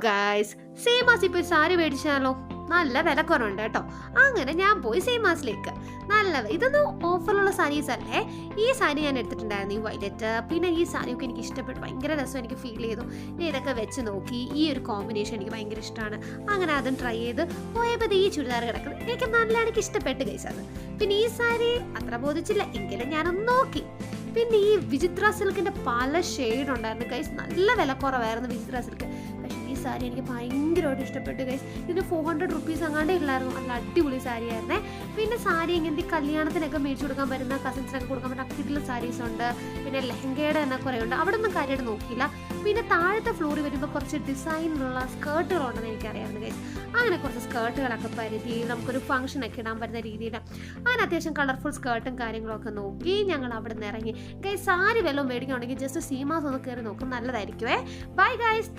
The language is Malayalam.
ഗായ്സ്, സീമാസ് ഇപ്പോൾ ഒരു സാരി മേടിച്ചാലോ? നല്ല വില കുറവുണ്ട് കേട്ടോ. അങ്ങനെ ഞാൻ പോയി സീമാസിലേക്ക്. ഇതൊന്നും ഓഫറിലുള്ള സാരീസ് അല്ലേ. ഈ സാരി ഞാൻ എടുത്തിട്ടുണ്ടായിരുന്നു, ഈ വൈലറ്റ്. പിന്നെ ഈ സാരിയൊക്കെ എനിക്ക് ഇഷ്ടപ്പെട്ടു, ഭയങ്കര രസം എനിക്ക് ഫീൽ ചെയ്തു. ഞാൻ ഇതൊക്കെ വെച്ച് നോക്കി, ഈ ഒരു കോമ്പിനേഷൻ എനിക്ക് ഭയങ്കര ഇഷ്ടമാണ്. അങ്ങനെ അതും ട്രൈ ചെയ്ത് പോയപ്പോൾ ഈ ചുരിദാർ കിടക്കുന്നത് എനിക്ക് ഇഷ്ടപ്പെട്ടു ഗൈസ്. അത് പിന്നെ ഈ സാരി അത്ര ബോധിച്ചില്ല, എങ്കിലും ഞാനൊന്ന് നോക്കി. പിന്നെ ഈ വിചിത്ര സിൽക്കിന്റെ പല ഷെയ്ഡ് ഉണ്ടായിരുന്നു ഗൈസ്. നല്ല വില കുറവായിരുന്നു വിചിത്ര സിൽക്ക്. പക്ഷേ ഈ സാരി എനിക്ക് ഭയങ്കരമായിട്ട് ഇഷ്ടപ്പെട്ടു ഗൈസ്. ഇതിന് 400 റുപ്പീസ് അങ്ങാണ്ടേ ഇല്ലായിരുന്നു. നല്ല അടിപൊളി സാരി ആയിരുന്നേ. പിന്നെ സാരി ഇങ്ങനത്തെ കല്യാണത്തിനൊക്കെ മേടിച്ചു കൊടുക്കാൻ പറ്റുന്ന, കസിൻസിനൊക്കെ കൊടുക്കാൻ പറ്റുന്ന അക്കിട്ടുള്ള സാരീസ് ഉണ്ട്. പിന്നെ ലെഹങ്കയുടെ തന്നെ കുറേ ഉണ്ട്. അവിടെ ഒന്നും കാര്യമായിട്ട് നോക്കിയില്ല. പിന്നെ താഴത്തെ ഫ്ലോറിൽ വരുമ്പോൾ കുറച്ച് ഡിസൈനിലുള്ള സ്കേർട്ടുകളുണ്ടെന്ന് എനിക്കറിയാമായിരുന്നു ഗൈസ്. അങ്ങനെ കുറച്ച് സ്കേർട്ടുകളൊക്കെ പരുതി നമുക്കൊരു ഫംഗ്ഷനൊക്കെ ഇടാൻ പറ്റുന്ന രീതിയിൽ അങ്ങനെ അത്യാവശ്യം കളർഫുൾ സ്കേർട്ടും കാര്യങ്ങളൊക്കെ നോക്കി ഞങ്ങൾ അവിടെ നിന്ന് ഇറങ്ങി ഗൈസ്. സാരി വല്ലതും മേടിക്കുകയാണെങ്കിൽ ജസ്റ്റ് സീമാസ് ഒന്ന് കയറി നോക്കും, നല്ലതായിരിക്കുമേ. Bye guys.